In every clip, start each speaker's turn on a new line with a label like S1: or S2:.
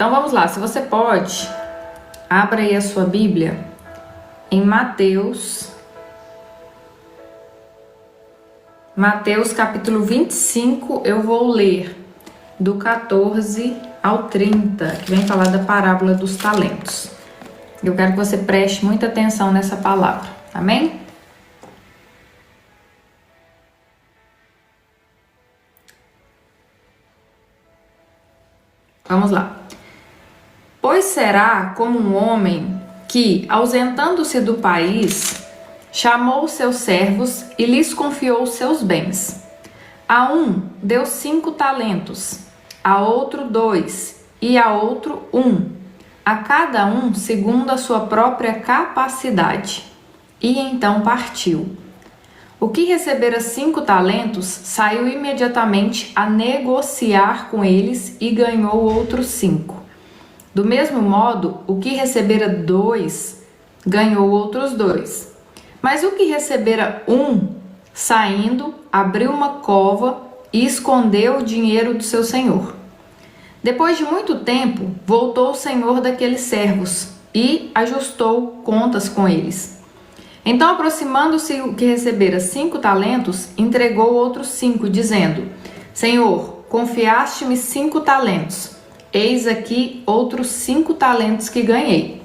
S1: Então vamos lá, se você pode, abra aí a sua Bíblia em Mateus capítulo 25, eu vou ler do 14 ao 30, que vem falar da parábola dos talentos. Eu quero que você preste muita atenção nessa palavra, amém? Vamos lá. Pois será como um homem que, ausentando-se do país, chamou seus servos e lhes confiou seus bens. A um deu 5 talentos, a outro 2 e a outro 1, a cada um segundo a sua própria capacidade. E então partiu. O que recebera 5 talentos saiu imediatamente a negociar com eles e ganhou outros 5. Do mesmo modo, o que recebera 2 ganhou outros 2. Mas o que recebera 1, saindo, abriu uma cova e escondeu o dinheiro do seu senhor. Depois de muito tempo, voltou o senhor daqueles servos e ajustou contas com eles. Então, aproximando-se o que recebera 5 talentos, entregou outros 5, dizendo: Senhor, confiaste-me 5 talentos. Eis aqui outros 5 talentos que ganhei.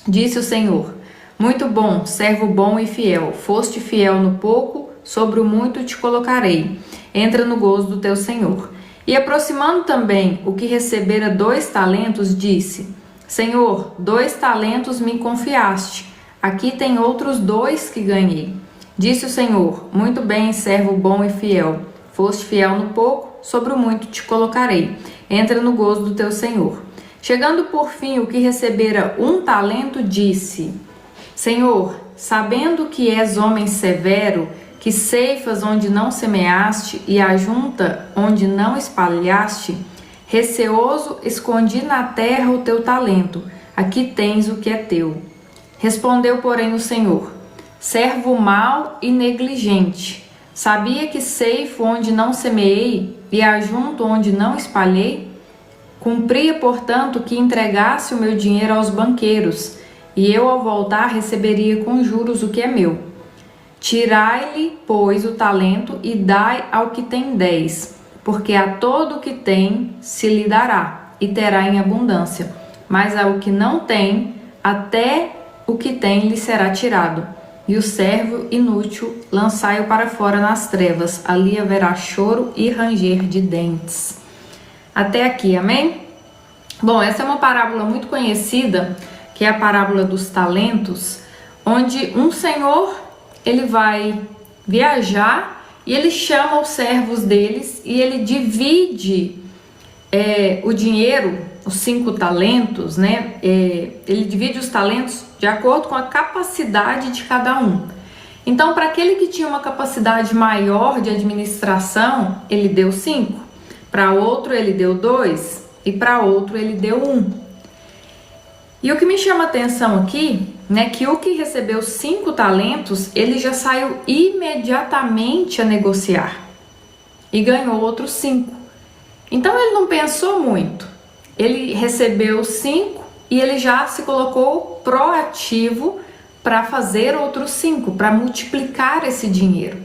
S1: Disse o Senhor: Muito bom, servo bom e fiel. Foste fiel no pouco, sobre o muito te colocarei. Entra no gozo do teu Senhor. E aproximando também o que recebera 2 talentos, disse: Senhor, 2 talentos me confiaste. Aqui tem outros 2 que ganhei. Disse o Senhor: Muito bem, servo bom e fiel. Foste fiel no pouco, sobre o muito te colocarei. Entra no gozo do teu Senhor. Chegando por fim o que recebera 1 talento, disse: Senhor, sabendo que és homem severo, que ceifas onde não semeaste e ajunta onde não espalhaste, receoso escondi na terra o teu talento. Aqui tens o que é teu. Respondeu, porém, o Senhor: Servo mau e negligente. Sabia que ceifo onde não semeei e ajunto onde não espalhei? Cumpria, portanto, que entregasse o meu dinheiro aos banqueiros, e eu, ao voltar, receberia com juros o que é meu. Tirai-lhe, pois, o talento e dai ao que tem 10, porque a todo o que tem se lhe dará, e terá em abundância. Mas ao que não tem, até o que tem lhe será tirado. E o servo inútil lançai-o para fora nas trevas, ali haverá choro e ranger de dentes. Até aqui, amém? Bom, essa é uma parábola muito conhecida, que é a parábola dos talentos, onde um senhor, ele vai viajar e ele chama os servos deles e ele divide o dinheiro, os 5 talentos, né? Ele divide os talentos de acordo com a capacidade de cada um. Então, para aquele que tinha uma capacidade maior de administração, ele deu 5. Para outro, ele deu 2. E para outro, ele deu 1. E o que me chama a atenção aqui, né, que o que recebeu 5 talentos, ele já saiu imediatamente a negociar e ganhou outros 5. Então, ele não pensou muito. Ele recebeu 5 e ele já se colocou proativo para fazer outros 5, para multiplicar esse dinheiro.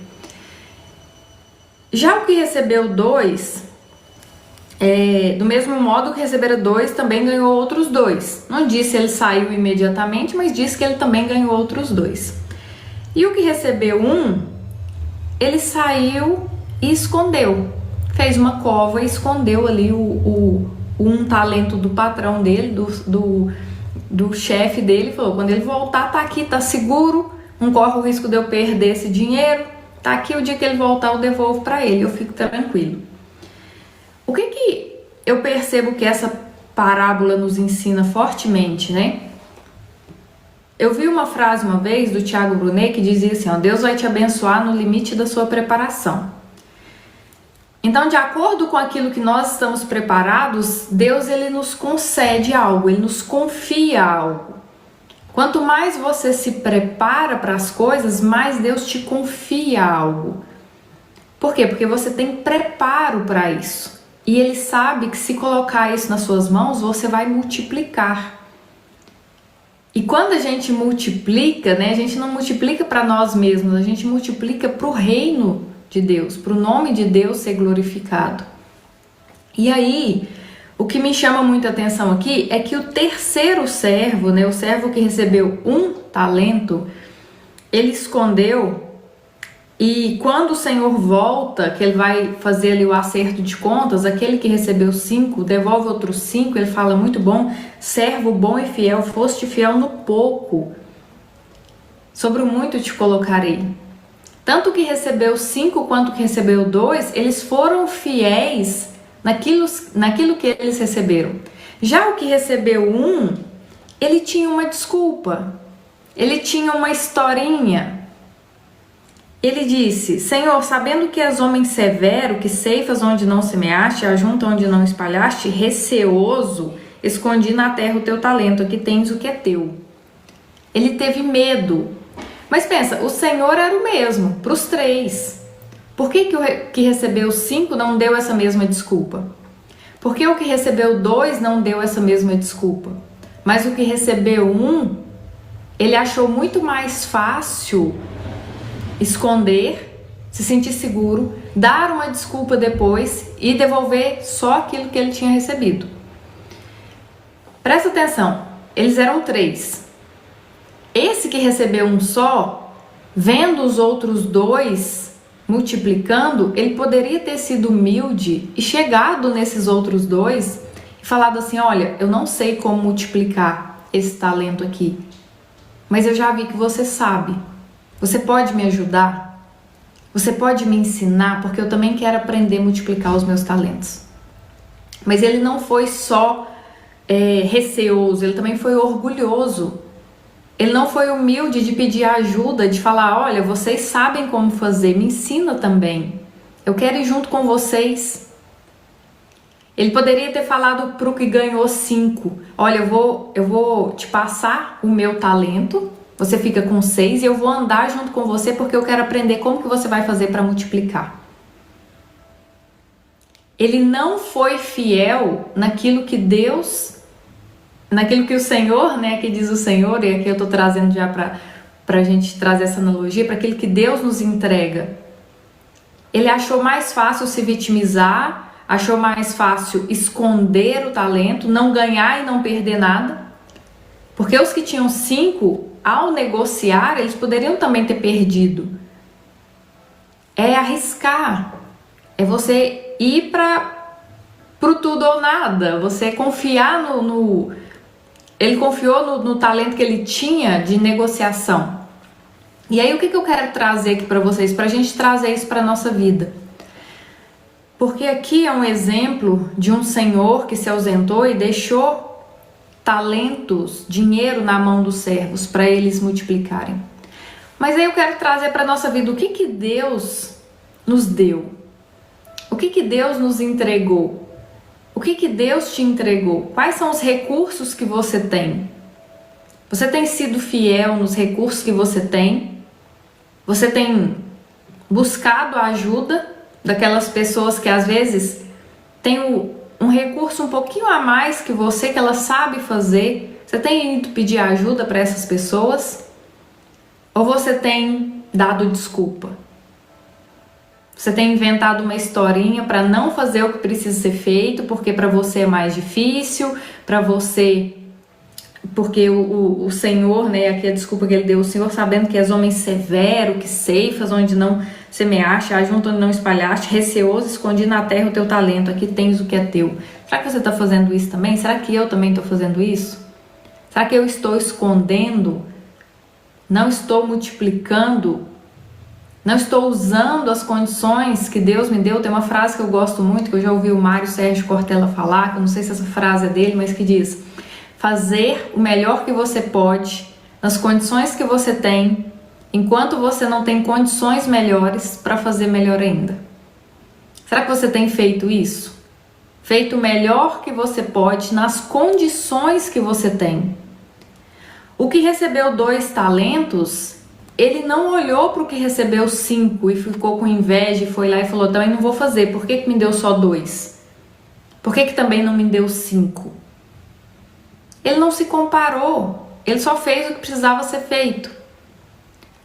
S1: Já o que recebeu 2, do mesmo modo que recebera 2, também ganhou outros 2. Não disse ele saiu imediatamente, mas disse que ele também ganhou outros 2. E o que recebeu 1, ele saiu e escondeu. Fez uma cova e escondeu ali o 1 talento do patrão dele, do chefe dele. Falou: quando ele voltar, tá aqui, tá seguro, não corre o risco de eu perder esse dinheiro, tá aqui, o dia que ele voltar eu devolvo para ele, eu fico tranquilo. O que eu percebo que essa parábola nos ensina fortemente, né? Eu vi uma frase uma vez do Tiago Brunet que dizia assim: ó, Deus vai te abençoar no limite da sua preparação. Então, de acordo com aquilo que nós estamos preparados, Deus, ele nos concede algo, ele nos confia algo. Quanto mais você se prepara para as coisas, mais Deus te confia algo. Por quê? Porque você tem preparo para isso. E ele sabe que se colocar isso nas suas mãos, você vai multiplicar. E quando a gente multiplica, né, a gente não multiplica para nós mesmos, a gente multiplica para o reino de Deus, para o nome de Deus ser glorificado. E aí, o que me chama muita atenção aqui é que o terceiro servo, né, o servo que recebeu 1 talento, ele escondeu. E quando o Senhor volta, que ele vai fazer ali o acerto de contas, aquele que recebeu 5, devolve outros 5, ele fala, muito bom, servo bom e fiel, foste fiel no pouco, sobre o muito te colocarei. Tanto que recebeu 5 quanto que recebeu 2, eles foram fiéis naquilo que eles receberam. Já o que recebeu 1, ele tinha uma desculpa, ele tinha uma historinha. Ele disse, Senhor, sabendo que és homem severo, que ceifas onde não semeaste, ajunta onde não espalhaste, receoso, escondi na terra o teu talento, aqui tens o que é teu. Ele teve medo. Mas pensa, o Senhor era o mesmo para os 3. Por que o que recebeu 5 não deu essa mesma desculpa? Por que o que recebeu 2 não deu essa mesma desculpa? Mas o que recebeu 1, ele achou muito mais fácil esconder, se sentir seguro, dar uma desculpa depois e devolver só aquilo que ele tinha recebido. Presta atenção, eles eram 3. Esse que recebeu 1 só, vendo os outros 2 multiplicando, ele poderia ter sido humilde e chegado nesses outros 2 e falado assim, olha, eu não sei como multiplicar esse talento aqui, mas eu já vi que você sabe. Você pode me ajudar? Você pode me ensinar? Porque eu também quero aprender a multiplicar os meus talentos. Mas ele não foi só receoso, ele também foi orgulhoso. Ele não foi humilde de pedir ajuda, de falar, olha, vocês sabem como fazer, me ensina também. Eu quero ir junto com vocês. Ele poderia ter falado para o que ganhou 5, olha, eu vou te passar o meu talento, você fica com 6 e eu vou andar junto com você porque eu quero aprender como que você vai fazer para multiplicar. Ele não foi fiel naquilo que o Senhor, né, que diz o Senhor, e aqui eu estou trazendo já para a gente trazer essa analogia, para aquilo que Deus nos entrega. Ele achou mais fácil se vitimizar, achou mais fácil esconder o talento, não ganhar e não perder nada, porque os que tinham 5, ao negociar, eles poderiam também ter perdido. É arriscar, é você ir para o tudo ou nada, você confiar Ele confiou no talento que ele tinha de negociação. E aí o que eu quero trazer aqui para vocês, para a gente trazer isso para a nossa vida? Porque aqui é um exemplo de um senhor que se ausentou e deixou talentos, dinheiro na mão dos servos para eles multiplicarem. Mas aí eu quero trazer para a nossa vida o que Deus nos deu, o que Deus nos entregou, o que Deus te entregou, quais são os recursos que você tem. Você tem sido fiel nos recursos que você tem? Você tem buscado a ajuda daquelas pessoas que às vezes têm um recurso um pouquinho a mais que você, que ela sabe fazer? Você tem ido pedir ajuda para essas pessoas? Ou você tem dado desculpa? Você tem inventado uma historinha para não fazer o que precisa ser feito, porque para você é mais difícil, porque o Senhor, né, aqui a desculpa que ele deu, o Senhor sabendo que és homem severo, que ceifas onde não semeaste, ajunta onde não espalhaste, receoso, escondi na terra o teu talento, aqui tens o que é teu. Será que você está fazendo isso também? Será que eu também estou fazendo isso? Será que eu estou escondendo? Não estou multiplicando? Não estou usando as condições que Deus me deu? Tem uma frase que eu gosto muito, que eu já ouvi o Mário Sérgio Cortella falar, que eu não sei se essa frase é dele, mas que diz: fazer o melhor que você pode, nas condições que você tem, enquanto você não tem condições melhores para fazer melhor ainda. Será que você tem feito isso? Feito o melhor que você pode nas condições que você tem. O que recebeu 2 talentos, ele não olhou para o que recebeu 5 e ficou com inveja e foi lá e falou: também não vou fazer, por que me deu só 2? Por que também não me deu 5? Ele não se comparou, ele só fez o que precisava ser feito.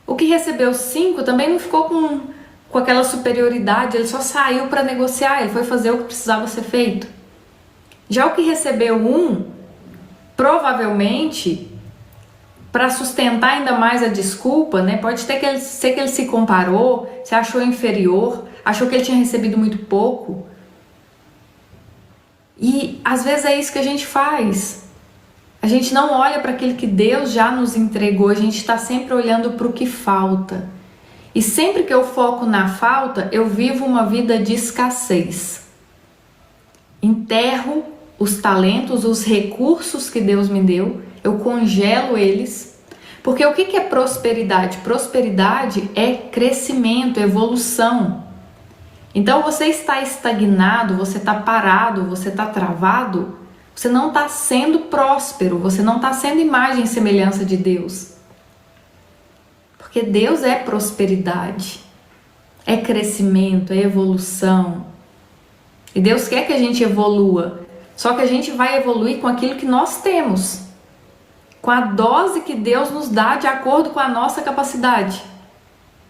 S1: O que recebeu 5 também não ficou com aquela superioridade, ele só saiu para negociar, ele foi fazer o que precisava ser feito. Já o que recebeu 1, provavelmente, para sustentar ainda mais a desculpa, né? Pode ser que ele se comparou, se achou inferior, achou que ele tinha recebido muito pouco. E às vezes é isso que a gente faz. A gente não olha para aquilo que Deus já nos entregou, a gente está sempre olhando para o que falta. E sempre que eu foco na falta, eu vivo uma vida de escassez. Enterro os talentos, os recursos que Deus me deu, eu congelo eles. Porque o que é prosperidade? Prosperidade é crescimento, evolução. Então você está estagnado, você está parado, você está travado, você não está sendo próspero, você não está sendo imagem e semelhança de Deus. Porque Deus é prosperidade, é crescimento, é evolução. E Deus quer que a gente evolua, só que a gente vai evoluir com aquilo que nós temos, com a dose que Deus nos dá de acordo com a nossa capacidade.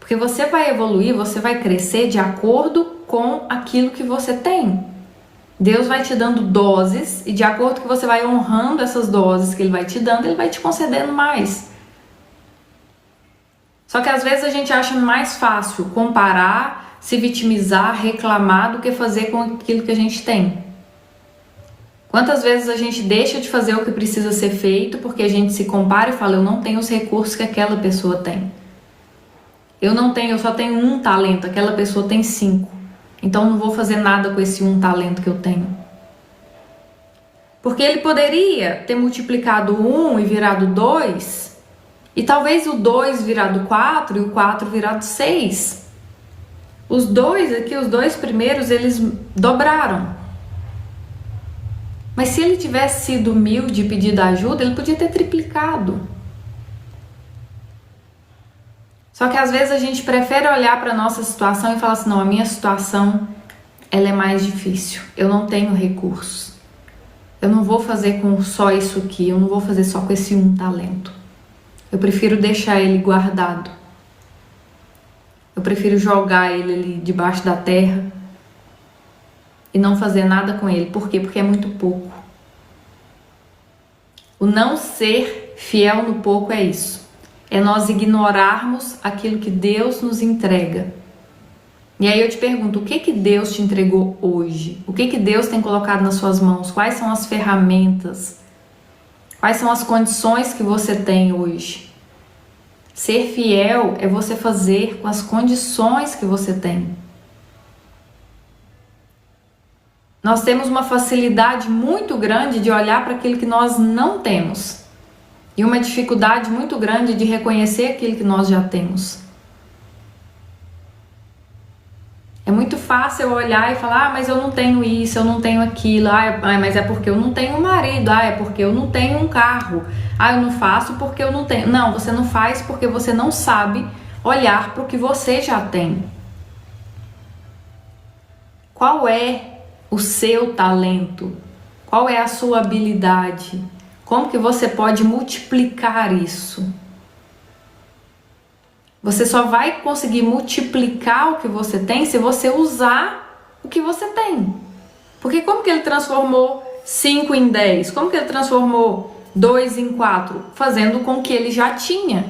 S1: Porque você vai evoluir, você vai crescer de acordo com aquilo que você tem. Deus vai te dando doses e de acordo que você vai honrando essas doses que Ele vai te dando, Ele vai te concedendo mais. Só que às vezes a gente acha mais fácil comparar, se vitimizar, reclamar do que fazer com aquilo que a gente tem. Quantas vezes a gente deixa de fazer o que precisa ser feito porque a gente se compara e fala, eu não tenho os recursos que aquela pessoa tem. Eu só tenho 1 talento, aquela pessoa tem 5. Então não vou fazer nada com esse 1 talento que eu tenho. Porque ele poderia ter multiplicado 1 e virado 2, e talvez o 2 virado 4 e o 4 virado 6. Os dois primeiros, eles dobraram. Mas se ele tivesse sido humilde e pedido ajuda, ele podia ter triplicado. Só que às vezes a gente prefere olhar para a nossa situação e falar assim, não, a minha situação ela é mais difícil, eu não tenho recursos. Eu não vou fazer com só isso aqui, eu não vou fazer só com esse 1 talento. Eu prefiro deixar ele guardado. Eu prefiro jogar ele ali debaixo da terra e não fazer nada com ele. Por quê? Porque é muito pouco. O não ser fiel no pouco é isso. É nós ignorarmos aquilo que Deus nos entrega. E aí eu te pergunto, o que Deus te entregou hoje? O que Deus tem colocado nas suas mãos? Quais são as ferramentas? Quais são as condições que você tem hoje? Ser fiel é você fazer com as condições que você tem. Nós temos uma facilidade muito grande de olhar para aquilo que nós não temos. E uma dificuldade muito grande de reconhecer aquilo que nós já temos. É muito fácil eu olhar e falar, mas eu não tenho isso, eu não tenho aquilo, mas é porque eu não tenho um marido, é porque eu não tenho um carro, eu não faço porque eu não tenho. Não, você não faz porque você não sabe olhar para o que você já tem. Qual é o seu talento? Qual é a sua habilidade? Como que você pode multiplicar isso? Você só vai conseguir multiplicar o que você tem se você usar o que você tem. Porque como que ele transformou 5 em 10? Como que ele transformou 2 em 4? Fazendo com o que ele já tinha.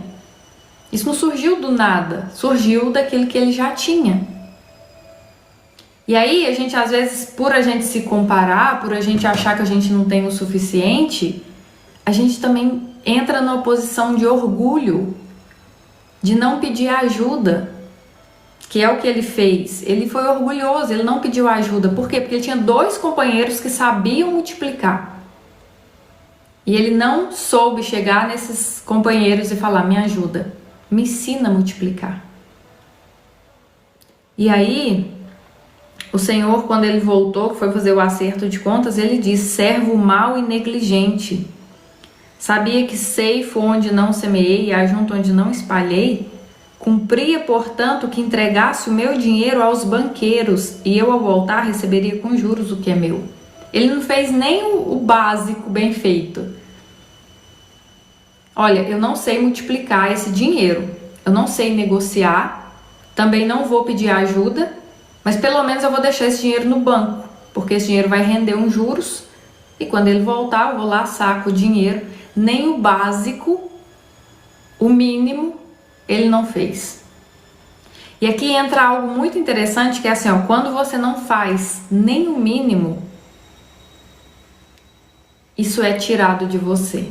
S1: Isso não surgiu do nada, surgiu daquilo que ele já tinha. E aí, a gente às vezes, por a gente se comparar, por a gente achar que a gente não tem o suficiente, a gente também entra numa posição de orgulho, de não pedir ajuda, que é o que ele fez. Ele foi orgulhoso, ele não pediu ajuda. Por quê? Porque ele tinha 2 companheiros que sabiam multiplicar. E ele não soube chegar nesses companheiros e falar, me ajuda, me ensina a multiplicar. E aí, o Senhor, quando ele voltou, que foi fazer o acerto de contas, ele disse, servo mau e negligente. Sabia que ceifo onde não semeei e ajunto onde não espalhei? Cumpria, portanto, que entregasse o meu dinheiro aos banqueiros, e eu, ao voltar, receberia com juros o que é meu. Ele não fez nem o básico bem feito. Olha, eu não sei multiplicar esse dinheiro, eu não sei negociar, também não vou pedir ajuda, mas pelo menos eu vou deixar esse dinheiro no banco, porque esse dinheiro vai render uns juros e quando ele voltar eu vou lá, saco o dinheiro. Nem o básico, o mínimo, ele não fez. E aqui entra algo muito interessante que é assim, ó, quando você não faz nem o mínimo, isso é tirado de você.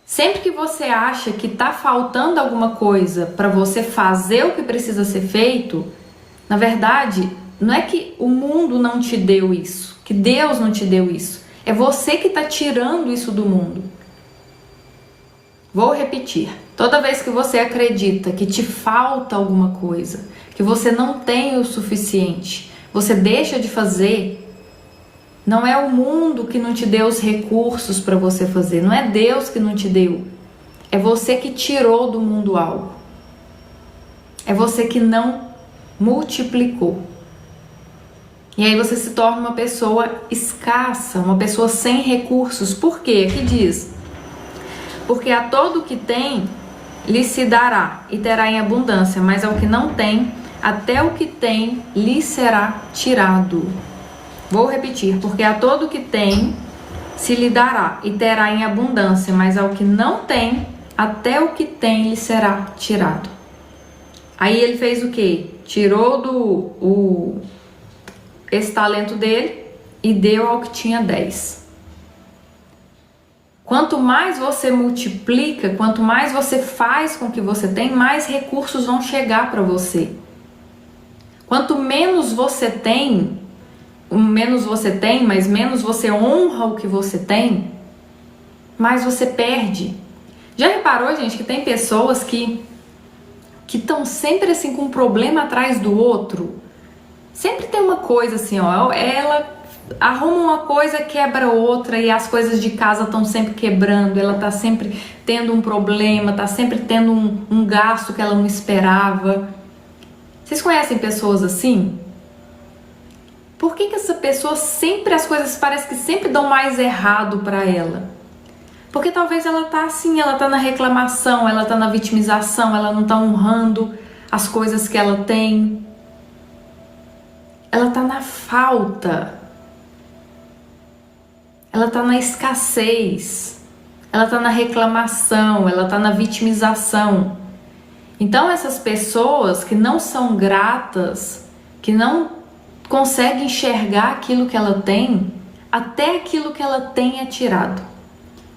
S1: Sempre que você acha que está faltando alguma coisa para você fazer o que precisa ser feito, na verdade, não é que o mundo não te deu isso, que Deus não te deu isso. É você que está tirando isso do mundo. Vou repetir. Toda vez que você acredita que te falta alguma coisa, que você não tem o suficiente, você deixa de fazer. Não é o mundo que não te deu os recursos para você fazer, não é Deus que não te deu. É você que tirou do mundo algo. É você que não multiplicou. E aí você se torna uma pessoa escassa, uma pessoa sem recursos. Por quê? Aqui diz: porque a todo o que tem, lhe se dará e terá em abundância, mas ao que não tem, até o que tem lhe será tirado. Vou repetir, porque a todo que tem se lhe dará e terá em abundância, mas ao que não tem, até o que tem lhe será tirado. Aí ele fez o quê? Tirou esse talento dele e deu ao que tinha 10. Quanto mais você multiplica, quanto mais você faz com o que você tem, mais recursos vão chegar para você. Quanto menos você tem, mas menos você honra o que você tem, mais você perde. Já reparou, gente, que tem pessoas que estão sempre assim com um problema atrás do outro? Sempre tem uma coisa assim, ó, ela arruma uma coisa, quebra outra, e as coisas de casa estão sempre quebrando, ela tá sempre tendo um problema, tá sempre tendo um gasto que ela não esperava. Vocês conhecem pessoas assim? Por que essa pessoa sempre, as coisas parece que sempre dão mais errado para ela? Porque talvez ela tá assim, ela tá na reclamação, ela tá na vitimização, ela não tá honrando as coisas que ela tem. Ela tá na falta. Ela tá na escassez. Ela tá na reclamação, ela tá na vitimização. Então essas pessoas que não são gratas, que não consegue enxergar aquilo que ela tem, até aquilo que ela tem é tirado.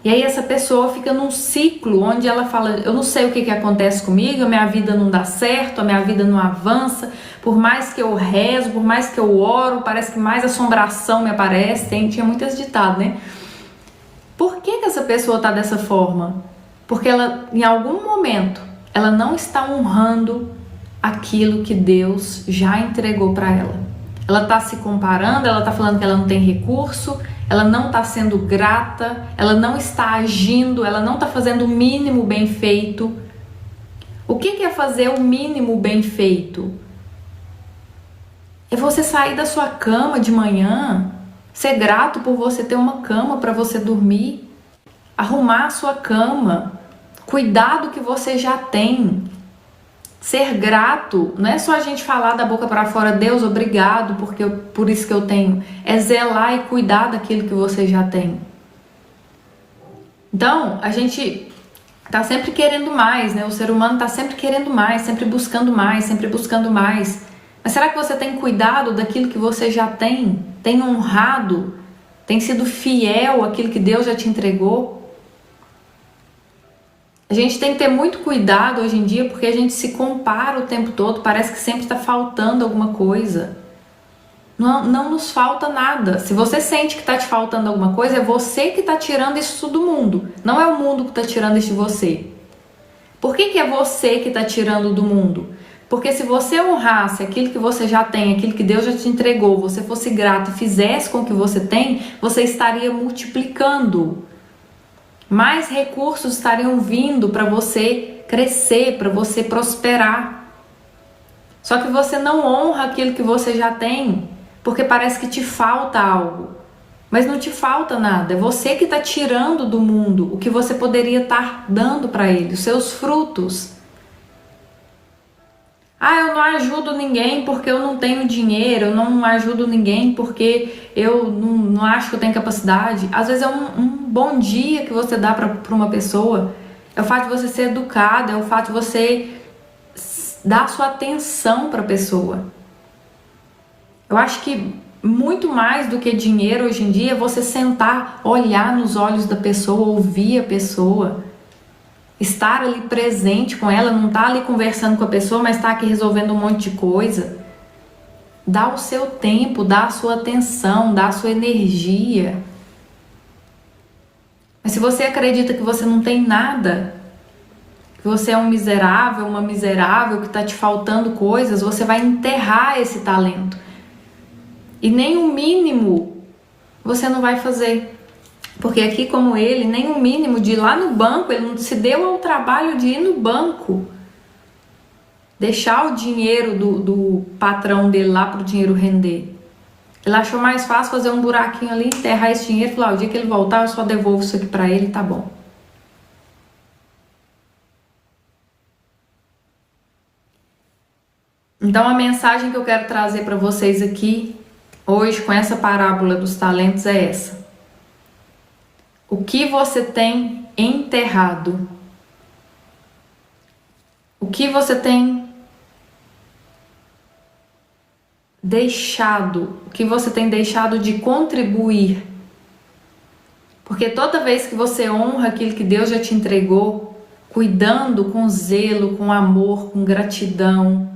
S1: E aí essa pessoa fica num ciclo onde ela fala: eu não sei o que acontece comigo, a minha vida não dá certo, a minha vida não avança, por mais que eu rezo, por mais que eu oro, parece que mais assombração me aparece. Tinha muitas ditadas, né? Por que essa pessoa tá dessa forma? Porque ela, em algum momento, ela não está honrando aquilo que Deus já entregou para ela. Ela está se comparando, ela está falando que ela não tem recurso, ela não está sendo grata, ela não está agindo, ela não está fazendo o mínimo bem feito. O que é fazer o mínimo bem feito? É você sair da sua cama de manhã, ser grato por você ter uma cama para você dormir, arrumar a sua cama, cuidar do que você já tem. Ser grato não é só a gente falar da boca para fora: Deus, obrigado por isso que eu tenho. É zelar e cuidar daquilo que você já tem. Então, a gente tá sempre querendo mais, né? O ser humano tá sempre querendo mais, sempre buscando mais, sempre buscando mais. Mas será que você tem cuidado daquilo que você já tem? Tem honrado? Tem sido fiel àquilo que Deus já te entregou? A gente tem que ter muito cuidado hoje em dia, porque a gente se compara o tempo todo, parece que sempre está faltando alguma coisa. Não nos falta nada. Se você sente que está te faltando alguma coisa, é você que está tirando isso do mundo. Não é o mundo que está tirando isso de você. Por que é você que está tirando do mundo? Porque se você honrasse aquilo que você já tem, aquilo que Deus já te entregou, você fosse grato e fizesse com o que você tem, você estaria multiplicando. Mais recursos estariam vindo para você crescer, para você prosperar. Só que você não honra aquilo que você já tem, porque parece que te falta algo. Mas não te falta nada, é você que está tirando do mundo o que você poderia estar dando para ele, os seus frutos. Eu não ajudo ninguém porque eu não tenho dinheiro, eu não ajudo ninguém porque eu não acho que eu tenho capacidade. Às vezes é um bom dia que você dá para uma pessoa, é o fato de você ser educado, é o fato de você dar sua atenção para a pessoa. Eu acho que muito mais do que dinheiro hoje em dia é você sentar, olhar nos olhos da pessoa, ouvir a pessoa, estar ali presente com ela, não estar ali conversando com a pessoa, mas estar aqui resolvendo um monte de coisa. Dá o seu tempo, dá a sua atenção, dá a sua energia. Mas se você acredita que você não tem nada, que você é um miserável, uma miserável, que está te faltando coisas, você vai enterrar esse talento. E nem o mínimo você não vai fazer. Porque aqui como ele, nem o mínimo de ir lá no banco, ele não se deu ao trabalho de ir no banco. Deixar o dinheiro do patrão dele lá para o dinheiro render. Ele achou mais fácil fazer um buraquinho ali, enterrar esse dinheiro e falar, o dia que ele voltar eu só devolvo isso aqui para ele e tá bom. Então a mensagem que eu quero trazer para vocês aqui hoje com essa parábola dos talentos é essa. O que você tem enterrado? O que você tem deixado? O que você tem deixado de contribuir? Porque toda vez que você honra aquilo que Deus já te entregou, cuidando com zelo, com amor, com gratidão,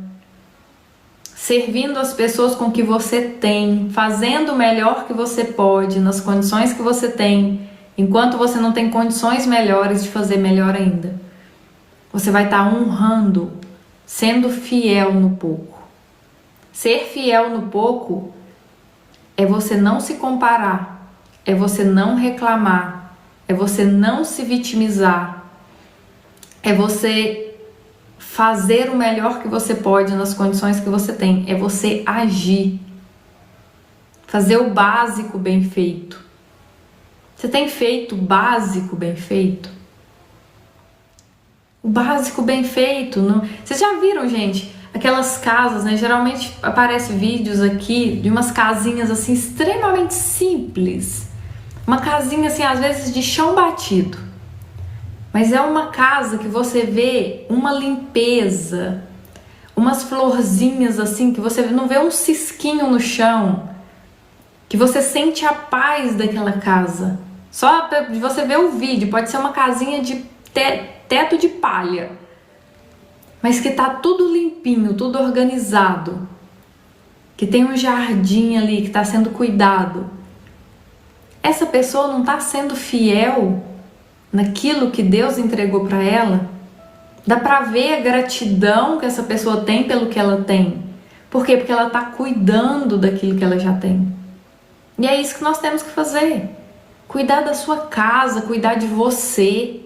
S1: servindo as pessoas com o que você tem, fazendo o melhor que você pode, nas condições que você tem, enquanto você não tem condições melhores de fazer melhor ainda. Você vai estar honrando, sendo fiel no pouco. Ser fiel no pouco é você não se comparar, é você não reclamar, é você não se vitimizar, é você fazer o melhor que você pode nas condições que você tem, é você agir, fazer o básico bem feito. Você tem feito o básico bem feito? O básico bem feito. Não... Vocês já viram, gente, aquelas casas, né? Geralmente aparecem vídeos aqui de umas casinhas assim extremamente simples. Uma casinha assim, às vezes de chão batido. Mas é uma casa que você vê uma limpeza, umas florzinhas assim, que você não vê um cisquinho no chão, que você sente a paz daquela casa. Só de você ver o vídeo, pode ser uma casinha de teto de palha, mas que tá tudo limpinho, tudo organizado, que tem um jardim ali que tá sendo cuidado. Essa pessoa não tá sendo fiel naquilo que Deus entregou para ela? Dá pra ver a gratidão que essa pessoa tem pelo que ela tem. Por quê? Porque ela tá cuidando daquilo que ela já tem. E é isso que nós temos que fazer. Cuidar da sua casa, cuidar de você,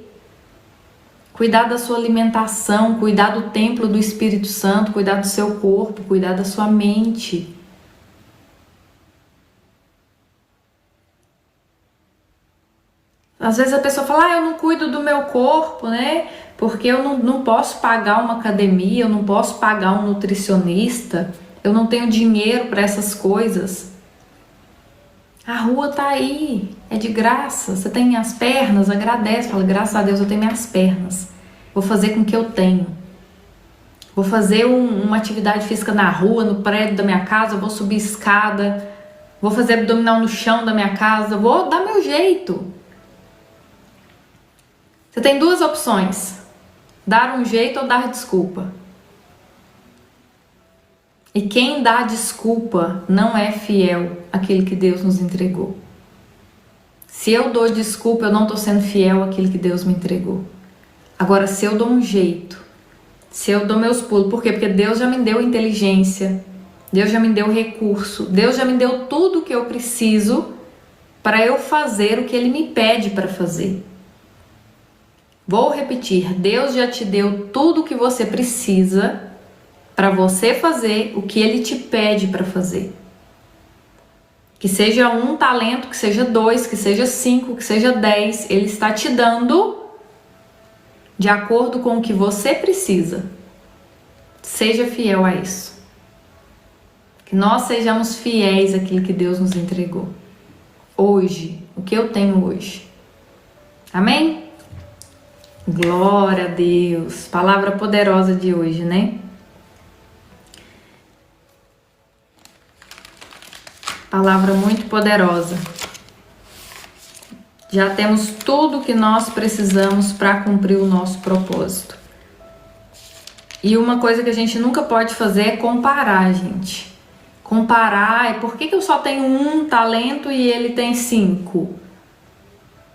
S1: cuidar da sua alimentação, cuidar do templo do Espírito Santo, cuidar do seu corpo, cuidar da sua mente. Às vezes a pessoa fala, eu não cuido do meu corpo, né? Porque eu não posso pagar uma academia, eu não posso pagar um nutricionista, eu não tenho dinheiro para essas coisas. A rua tá aí, é de graça, você tem as pernas, agradece, fala, graças a Deus eu tenho minhas pernas, vou fazer com o que eu tenho. Vou fazer uma atividade física na rua, no prédio da minha casa, vou subir escada, vou fazer abdominal no chão da minha casa, vou dar meu jeito. Você tem duas opções, dar um jeito ou dar desculpa. E quem dá desculpa não é fiel àquilo que Deus nos entregou. Se eu dou desculpa, eu não estou sendo fiel àquilo que Deus me entregou. Agora, se eu dou um jeito, se eu dou meus pulos, por quê? Porque Deus já me deu inteligência, Deus já me deu recurso, Deus já me deu tudo o que eu preciso para eu fazer o que Ele me pede para fazer. Vou repetir, Deus já te deu tudo o que você precisa para você fazer o que Ele te pede para fazer. Que seja 1 talento, que seja 2, que seja 5, que seja 10, Ele está te dando de acordo com o que você precisa. Seja fiel a isso. Que nós sejamos fiéis àquilo que Deus nos entregou. Hoje, o que eu tenho hoje. Amém? Glória a Deus. Palavra poderosa de hoje, né? Palavra muito poderosa. Já temos tudo que nós precisamos para cumprir o nosso propósito. E uma coisa que a gente nunca pode fazer é comparar, gente. Comparar, por que eu só tenho 1 talento e ele tem 5?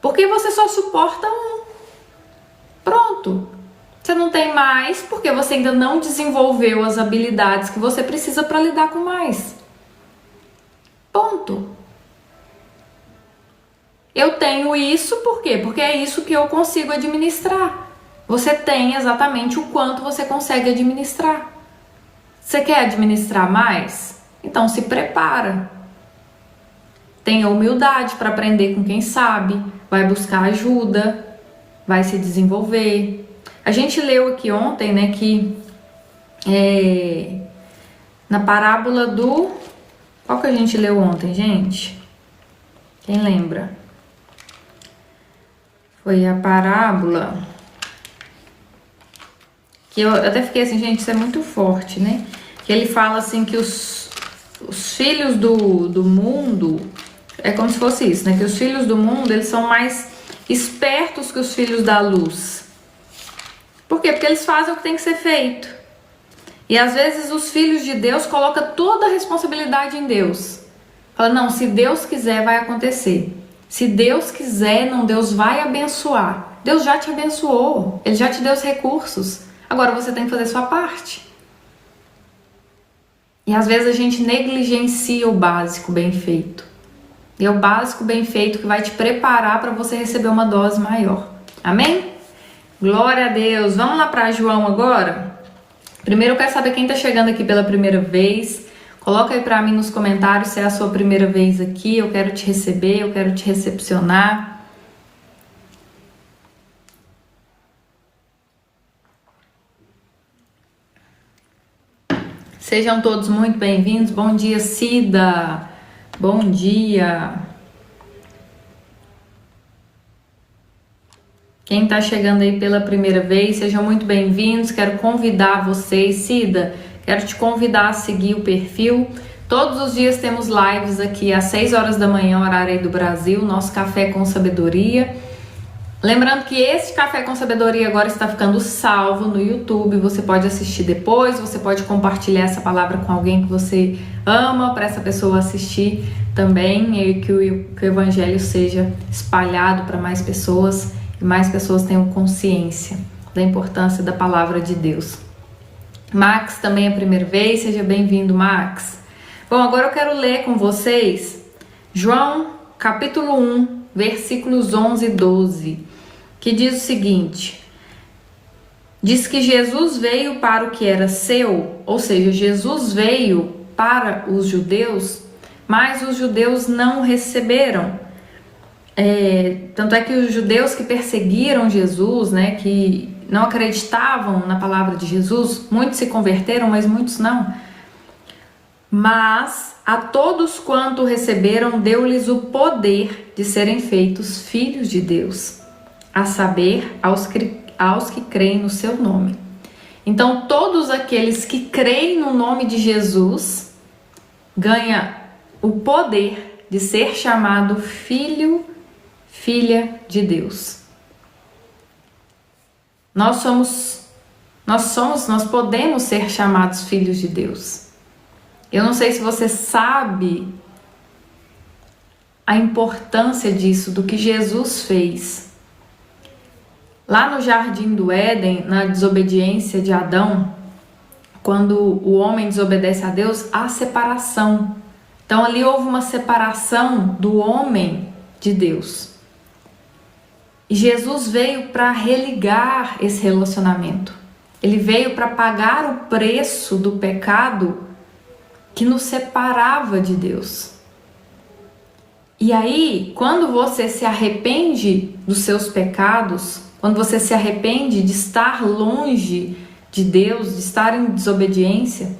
S1: Porque você só suporta 1. Pronto. Você não tem mais porque você ainda não desenvolveu as habilidades que você precisa para lidar com mais. Ponto. Eu tenho isso por quê? Porque é isso que eu consigo administrar. Você tem exatamente o quanto você consegue administrar. Você quer administrar mais? Então se prepara. Tenha humildade para aprender com quem sabe. Vai buscar ajuda. Vai se desenvolver. A gente leu aqui ontem, né, que na parábola do... Qual que a gente leu ontem, gente? Quem lembra? Foi a parábola... Que eu até fiquei assim, gente, isso é muito forte, né? Que ele fala assim que os filhos do mundo... É como se fosse isso, né? Que os filhos do mundo, eles são mais espertos que os filhos da luz. Por quê? Porque eles fazem o que tem que ser feito. E às vezes os filhos de Deus colocam toda a responsabilidade em Deus. Fala, não, se Deus quiser vai acontecer. Se Deus quiser, não, Deus vai abençoar. Deus já te abençoou, Ele já te deu os recursos. Agora você tem que fazer a sua parte. E às vezes a gente negligencia o básico bem feito. E é o básico bem feito que vai te preparar para você receber uma dose maior. Amém? Glória a Deus. Vamos lá para João agora? Primeiro eu quero saber quem está chegando aqui pela primeira vez. Coloca aí para mim nos comentários se é a sua primeira vez aqui. Eu quero te receber, eu quero te recepcionar. Sejam todos muito bem-vindos. Bom dia, Cida. Bom dia. Quem está chegando aí pela primeira vez, sejam muito bem-vindos. Quero convidar vocês, Cida, quero te convidar a seguir o perfil. Todos os dias temos lives aqui às 6 horas da manhã, horário aí do Brasil, nosso Café com Sabedoria. Lembrando que esse Café com Sabedoria agora está ficando salvo no YouTube, você pode assistir depois, você pode compartilhar essa palavra com alguém que você ama, para essa pessoa assistir também, e que o Evangelho seja espalhado para mais pessoas, e mais pessoas tenham consciência da importância da palavra de Deus. Max também é a primeira vez, seja bem-vindo, Max. Bom, agora eu quero ler com vocês João capítulo 1, versículos 11 e 12, que diz o seguinte: diz que Jesus veio para o que era seu, ou seja, Jesus veio para os judeus, mas os judeus não receberam. Tanto é que os judeus que perseguiram Jesus, né, que não acreditavam na palavra de Jesus, muitos se converteram, mas muitos não. Mas a todos quanto receberam, deu-lhes o poder de serem feitos filhos de Deus, a saber, aos que creem no seu nome. Então, todos aqueles que creem no nome de Jesus ganham o poder de ser chamado filho, filha de Deus. Nós podemos ser chamados filhos de Deus. Eu não sei se você sabe a importância disso, do que Jesus fez. Lá no Jardim do Éden, na desobediência de Adão, quando o homem desobedece a Deus, há separação. Então ali houve uma separação do homem de Deus. E Jesus veio para religar esse relacionamento. Ele veio para pagar o preço do pecado que nos separava de Deus. E aí, quando você se arrepende dos seus pecados, quando você se arrepende de estar longe de Deus, de estar em desobediência,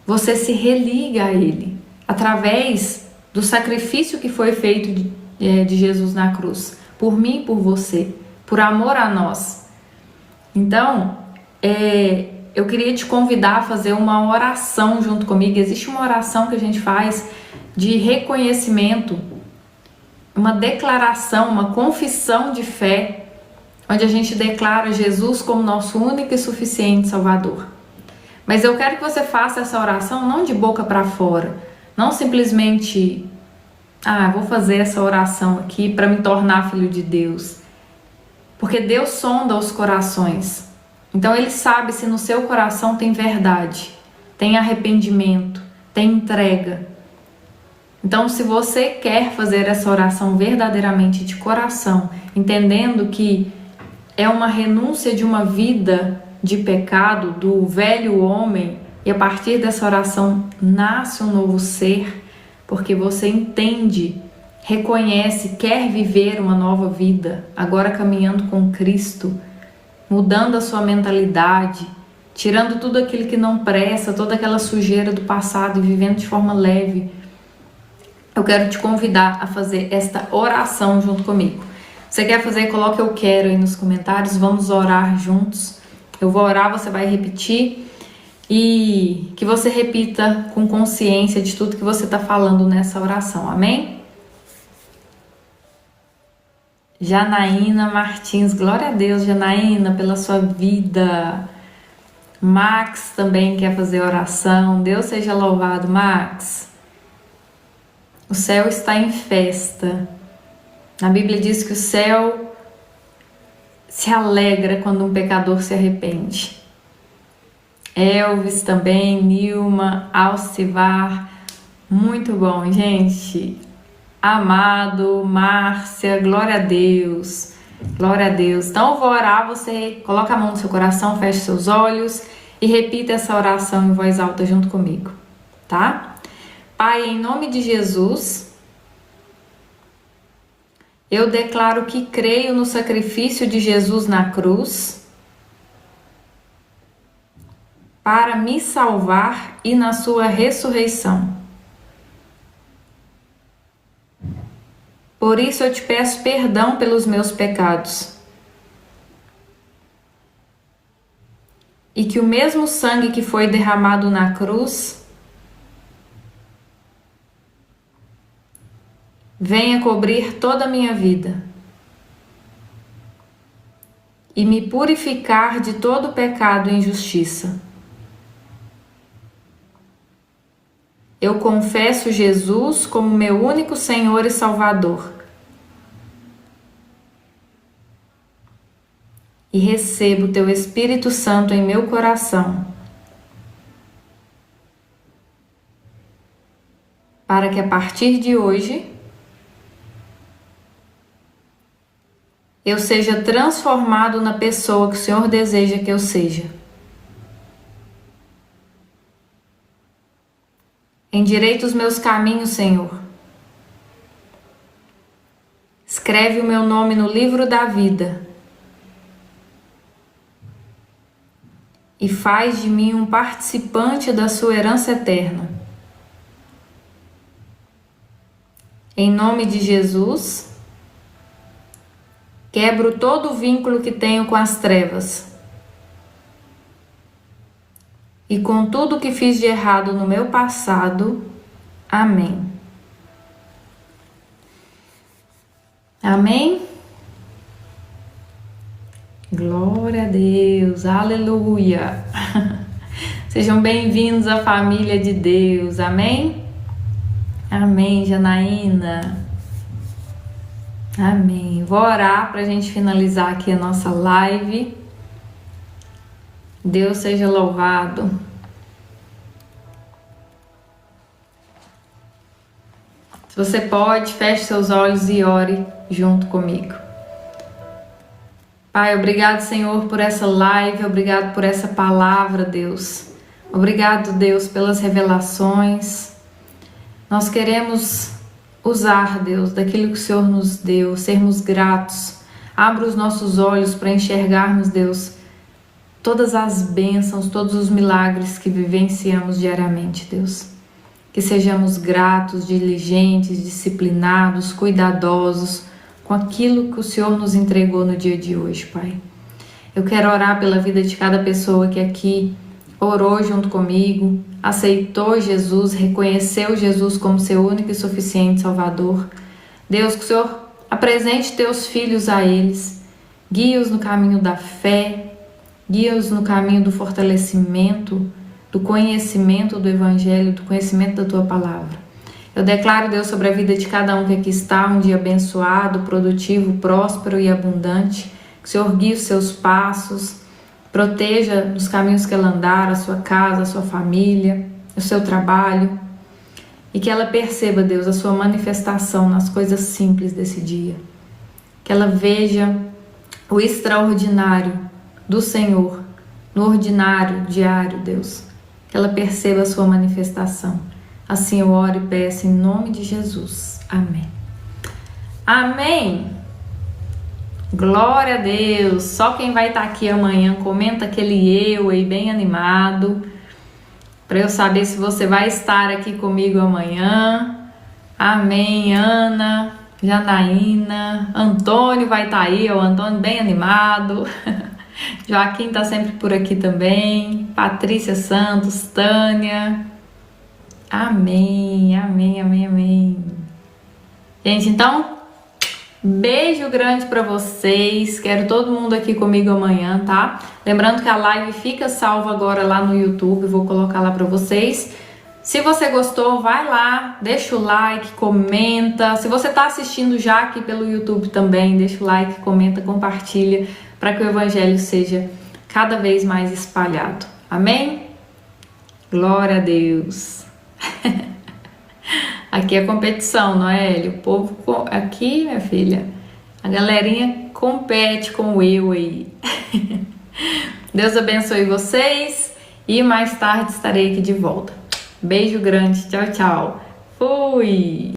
S1: você se religa a Ele, através do sacrifício que foi feito de Jesus na cruz, por mim e por você, por amor a nós. Então, eu queria te convidar a fazer uma oração junto comigo. Existe uma oração que a gente faz de reconhecimento, uma declaração, uma confissão de fé, onde a gente declara Jesus como nosso único e suficiente Salvador. Mas eu quero que você faça essa oração não de boca para fora, não simplesmente, vou fazer essa oração aqui para me tornar filho de Deus. Porque Deus sonda os corações. Então Ele sabe se no seu coração tem verdade, tem arrependimento, tem entrega. Então, se você quer fazer essa oração verdadeiramente de coração, entendendo que é uma renúncia de uma vida de pecado, do velho homem, e a partir dessa oração nasce um novo ser, porque você entende, reconhece, quer viver uma nova vida, agora caminhando com Cristo, mudando a sua mentalidade, tirando tudo aquilo que não presta, toda aquela sujeira do passado e vivendo de forma leve. Eu quero te convidar a fazer esta oração junto comigo. Você quer fazer? Coloque eu quero aí nos comentários, vamos orar juntos. Eu vou orar, você vai repetir e que você repita com consciência de tudo que você está falando nessa oração, amém? Janaína Martins, glória a Deus, Janaína, pela sua vida. Max também quer fazer oração, Deus seja louvado, Max. O céu está em festa. A Bíblia diz que o céu se alegra quando um pecador se arrepende. Elvis também, Nilma, Alcivar, muito bom, gente. Amado, Márcia, glória a Deus, glória a Deus. Então eu vou orar, você coloca a mão no seu coração, feche seus olhos e repita essa oração em voz alta junto comigo, tá? Pai, em nome de Jesus, eu declaro que creio no sacrifício de Jesus na cruz para me salvar e na sua ressurreição. Por isso eu te peço perdão pelos meus pecados. E que o mesmo sangue que foi derramado na cruz venha cobrir toda a minha vida e me purificar de todo pecado e injustiça. Eu confesso Jesus como meu único Senhor e Salvador e recebo teu Espírito Santo em meu coração, para que a partir de hoje eu seja transformado na pessoa que o Senhor deseja que eu seja. Endireita os meus caminhos, Senhor. Escreve o meu nome no livro da vida e faz de mim um participante da sua herança eterna. Em nome de Jesus, quebro todo o vínculo que tenho com as trevas e com tudo que fiz de errado no meu passado. Amém. Amém? Glória a Deus, aleluia. Sejam bem-vindos à família de Deus, amém? Amém, Janaína. Amém. Vou orar para a gente finalizar aqui a nossa live. Deus seja louvado. Se você pode, feche seus olhos e ore junto comigo. Pai, obrigado, Senhor, por essa live, obrigado por essa palavra, Deus. Obrigado, Deus, pelas revelações. Nós queremos usar, Deus, daquilo que o Senhor nos deu, sermos gratos. Abra os nossos olhos para enxergarmos, Deus, todas as bênçãos, todos os milagres que vivenciamos diariamente, Deus. Que sejamos gratos, diligentes, disciplinados, cuidadosos com aquilo que o Senhor nos entregou no dia de hoje, Pai. Eu quero orar pela vida de cada pessoa que aqui orou junto comigo, aceitou Jesus, reconheceu Jesus como seu único e suficiente Salvador. Deus, que o Senhor apresente teus filhos a eles, guia-os no caminho da fé, guia-os no caminho do fortalecimento, do conhecimento do Evangelho, do conhecimento da Tua Palavra. Eu declaro, Deus, sobre a vida de cada um que aqui está, um dia abençoado, produtivo, próspero e abundante. Que o Senhor guie os seus passos, proteja nos caminhos que ela andar, a sua casa, a sua família, o seu trabalho. E que ela perceba, Deus, a sua manifestação nas coisas simples desse dia. Que ela veja o extraordinário do Senhor no ordinário diário, Deus. Que ela perceba a sua manifestação. Assim eu oro e peço em nome de Jesus. Amém. Amém. Glória a Deus. Só quem vai estar aqui amanhã, comenta aquele eu aí bem animado, para eu saber se você vai estar aqui comigo amanhã. Amém. Ana, Janaína, Antônio vai estar aí, o Antônio bem animado. Joaquim está sempre por aqui também. Patrícia Santos, Tânia. Amém, amém, amém, amém. Gente, então, beijo grande para vocês. Quero todo mundo aqui comigo amanhã, tá? Lembrando que a live fica salva agora lá no YouTube. Vou colocar lá para vocês. Se você gostou, vai lá, deixa o like, comenta. Se você tá assistindo já aqui pelo YouTube também, deixa o like, comenta, compartilha, para que o Evangelho seja cada vez mais espalhado. Amém? Glória a Deus. Aqui é competição, não é, Hélio? O povo aqui, minha filha, a galerinha compete com o eu aí. Deus abençoe vocês e mais tarde estarei aqui de volta. Beijo grande, tchau, tchau. Fui!